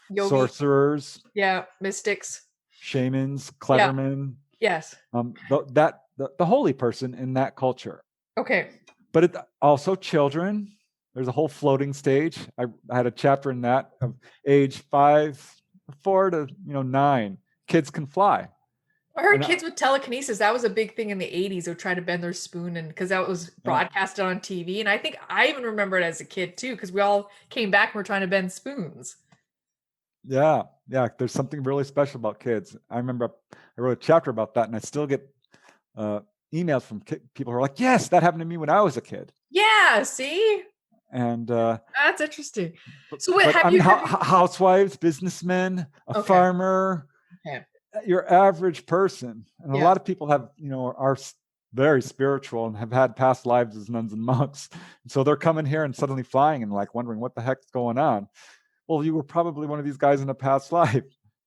Yogi. sorcerers, Yeah. Mystics. shamans, Yeah. clevermen, Yes. the holy person in that culture. Okay. But it also children. There's a whole floating stage. I had a chapter in that of age 4 to 9. Kids can fly. I heard And kids with telekinesis. That was a big thing in the 80s. They would try to bend their spoon, and because that was broadcasted on TV. And I think I even remember it as a kid too, because we all came back and were trying to bend spoons. yeah, there's something really special about kids. I remember I wrote a chapter about that, and I still get emails from people who are like, yes, that happened to me when I was a kid. Yeah, see? And That's interesting. So what but have I mean, you housewives, businessmen, a Okay. farmer, Okay. your average person, and a Yeah. lot of people have, are very spiritual and have had past lives as nuns and monks. So they're coming here and suddenly flying and like wondering what the heck's going on. Well, you were probably one of these guys in a past life.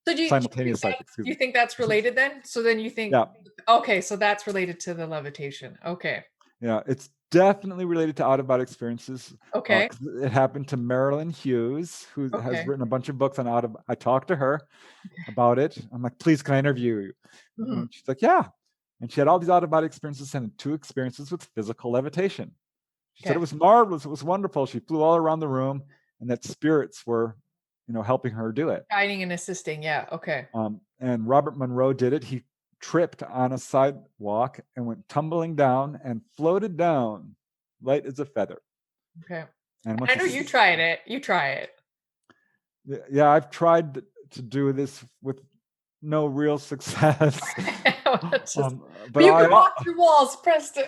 So do Simultaneous life, excuse you me. think that's related then? So then you think, Yeah. okay, so that's related to the levitation. Okay. Yeah, it's definitely related to out-of-body experiences. Okay. 'Cause it happened to Marilyn Hughes, who has Okay. written a bunch of books on I talked to her about it. I'm like, please, can I interview you? Mhm. And she's like, yeah. And she had all these out-of-body experiences and 2 experiences with physical levitation. She said it Okay. was marvelous. It was wonderful. She flew all around the room, and that spirits were, helping her do it. Guiding and assisting. Yeah. Okay. And Robert Monroe did it. He tripped on a sidewalk and went tumbling down and floated down, light as a feather. Okay. And I know you tried it. You try it. Yeah, I've tried to do this with no real success. But But you can walk through walls, Preston.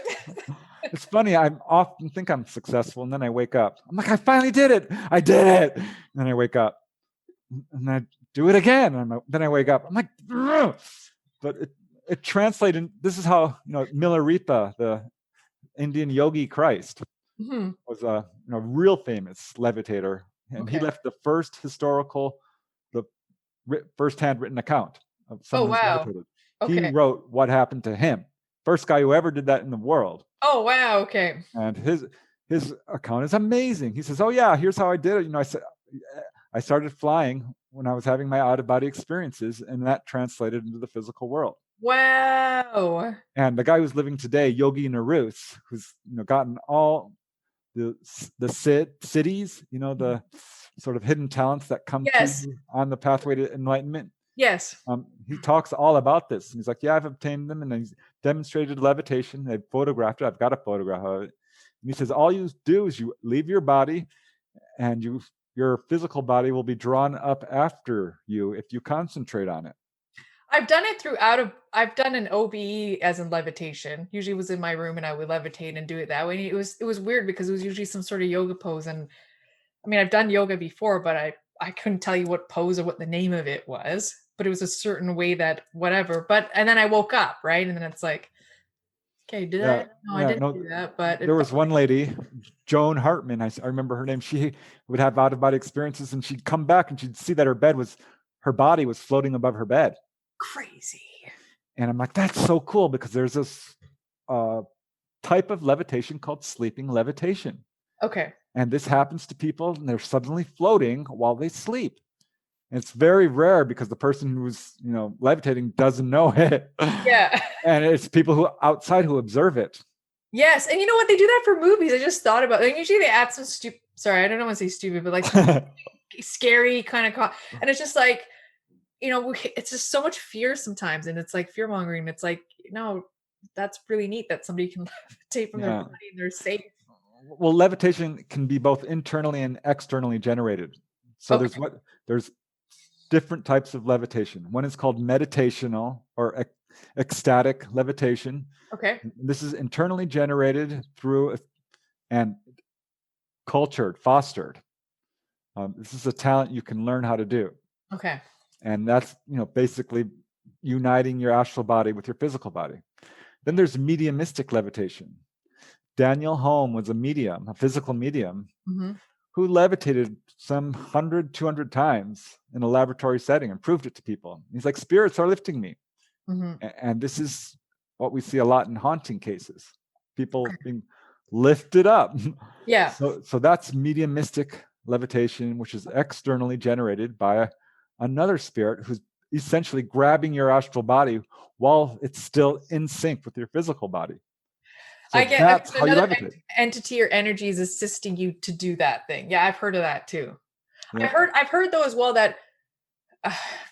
it's funny. I often think I'm successful, and then I wake up. I'm like, I finally did it. I did it. And then I wake up, and I do it again. And then I wake up. I'm like, ugh. But it translated. This is how Milarepa, the Indian yogi Christ, Mhm. was a real famous levitator, and he Okay. left the first historical, the first-hand written account of Oh, someone who's wow. levitated. He Okay. wrote what happened to him. First guy who ever did that in the world. Oh, wow. Okay. And his account is amazing. He says, "Oh yeah, here's how I did it. I started flying when I was having my out-of-body experiences, and that translated into the physical world." Wow. And the guy who's living today, Yogi Narus, who's gotten all the cities, the sort of hidden talents that come to Yes. you on the pathway to enlightenment. Yes. He talks all about this. He's like, yeah, I've obtained them, and he's demonstrated levitation. They've photographed it. I've got a photograph of it. And he says, all you do is you leave your body, and your physical body will be drawn up after you if you concentrate on it. I've done it I've done an OBE as in levitation. Usually it was in my room and I would levitate and do it that way. And it was weird because it was usually some sort of yoga pose. And I mean, I've done yoga before, but I couldn't tell you what pose or what the name of it was, but it was a certain way that whatever. But and then I woke up, right? And then it's like, okay, did I? Yeah, No, I yeah. didn't No, do that, but it there felt was one lady, Joan Hartman. I remember her name. She would have out of body experiences, and she'd come back and she'd see that her body was floating above her bed. crazy. And I'm like, that's so cool, because there's this type of levitation called sleeping levitation. Okay. And this happens to people, and they're suddenly floating while they sleep. And it's very rare because the person who's levitating doesn't know it. Yeah. And it's people who outside who observe it. Yes, and you know what? They do that for movies. I just thought about it. Usually they add some stupid. Sorry, I don't want to say stupid, but like some scary kind of. And it's just like, it's just so much fear sometimes, and it's like fear mongering. It's like, no, that's really neat that somebody can levitate from their Yeah. body and they're safe. Well, levitation can be both internally and externally generated. So Okay. there's different types of levitation. One is called meditational or ecstatic levitation. Okay. This is internally generated through and cultured, fostered. This is a talent you can learn how to do. Okay. And that's basically uniting your astral body with your physical body. Then there's mediumistic levitation. Daniel Home was a medium, a physical medium, Mm-hmm. who levitated some 100, 200 times in a laboratory setting and proved it to people. He's like, spirits are lifting me. Mm-hmm. And this is what we see a lot in haunting cases. People Okay. being lifted up. Yeah. So that's mediumistic levitation, which is externally generated by another spirit who's essentially grabbing your astral body while it's still in sync with your physical body. So I get that's how you another levitate. entity or energy is assisting you to do that thing. Yeah, I've heard of that too. Yeah. I've heard though as well that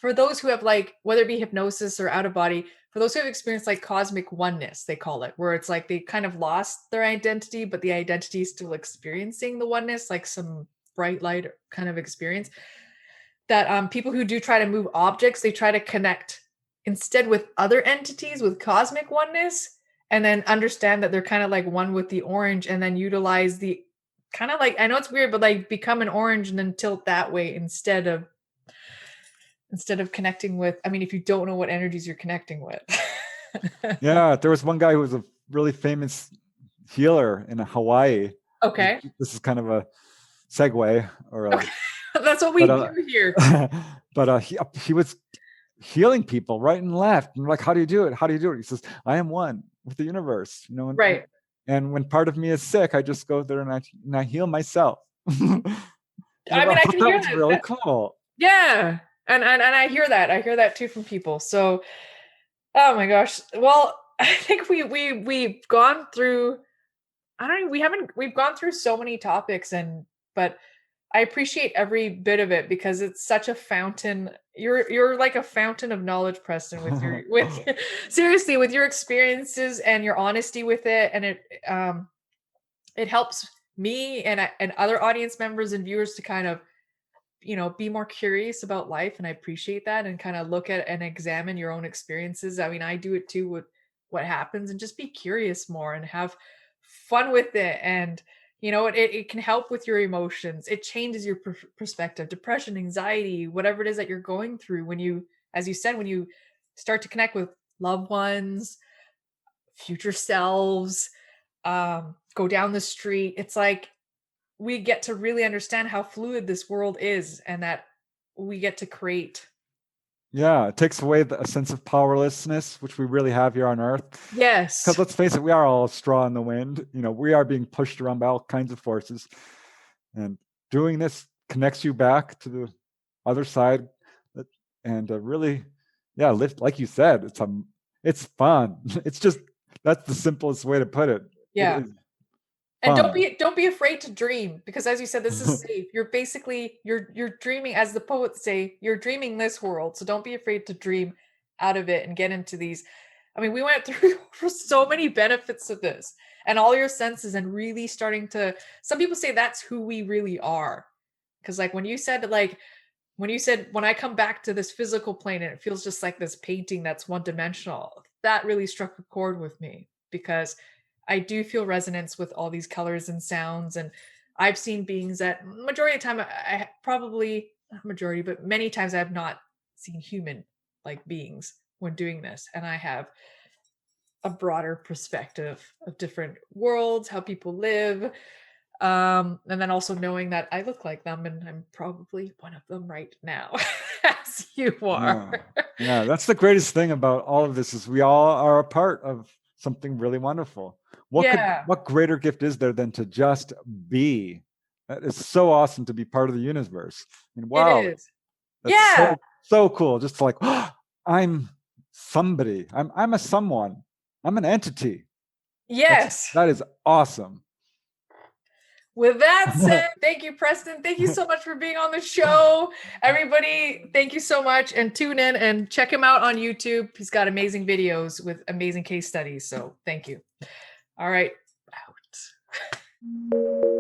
for those who have like whether it be hypnosis or out of body, for those who have experienced like cosmic oneness, they call it, where it's like they kind of lost their identity, but the identity is still experiencing the oneness, like some bright light kind of experience. That people who do try to move objects, they try to connect instead with other entities with cosmic oneness, and then understand that they're kind of like one with the orange, and then utilize the kind of like I know it's weird, but like become an orange and then tilt that way instead of connecting with, I mean, if you don't know what energies you're connecting with. Yeah, there was one guy who was a really famous healer in Hawaii. Okay. This is kind of a segue, or Okay. That's what we but do here. but he was healing people right and left. And like, how do you do it? How do you do it? He says, I am one with the universe, you know. Right. And when part of me is sick, I just go there and I heal myself. I mean, I can that hear was that. really cool. Yeah. And I hear that. I hear that too from people. So, oh my gosh. Well, I think we've gone through I don't know, we've gone through so many topics but I appreciate every bit of it because it's such a fountain. You're like a fountain of knowledge, Preston, with your with seriously with your experiences and your honesty with it, and it helps me and other audience members and viewers to kind of be more curious about life, and I appreciate that, and kind of look at and examine your own experiences. I mean, I do it too with what happens, and just be curious more and have fun with it. And it can help with your emotions. It changes your perspective, depression, anxiety, whatever it is that you're going through. When you, as you said, when you start to connect with loved ones, future selves, go down the street, it's like we get to really understand how fluid this world is, and that we get to create. Yeah, it takes away a sense of powerlessness, which we really have here on Earth. Yes. Because let's face it, we are all a straw in the wind. We are being pushed around by all kinds of forces. And doing this connects you back to the other side. And really, yeah, lift, like you said, it's fun. It's just, that's the simplest way to put it. Yeah. It is And fun. don't be afraid to dream, because as you said, this is safe. You're basically you're dreaming, as the poets say, you're dreaming this world. So don't be afraid to dream out of it and get into these. I mean, we went through so many benefits of this and all your senses, and really starting to, some people say that's who we really are. Because like when you said when I come back to this physical plane and it feels just like this painting that's one dimensional, that really struck a chord with me, because I do feel resonance with all these colors and sounds. And I've seen beings that majority of the time I probably not majority, but many times I have not seen human like beings when doing this. And I have a broader perspective of different worlds, how people live. And then also knowing that I look like them, and I'm probably one of them right now, as you are. Yeah, that's the greatest thing about all of this, is we all are a part of something really wonderful. What greater gift is there than to just be? That is so awesome, to be part of the universe. And It wow, is. that's Yeah. so cool. Just like, oh, I'm somebody. I'm a someone. I'm an entity. Yes. That is awesome. With that said, thank you, Preston. Thank you so much for being on the show. Everybody, thank you so much. And tune in and check him out on YouTube. He's got amazing videos with amazing case studies. So thank you. All right. Out.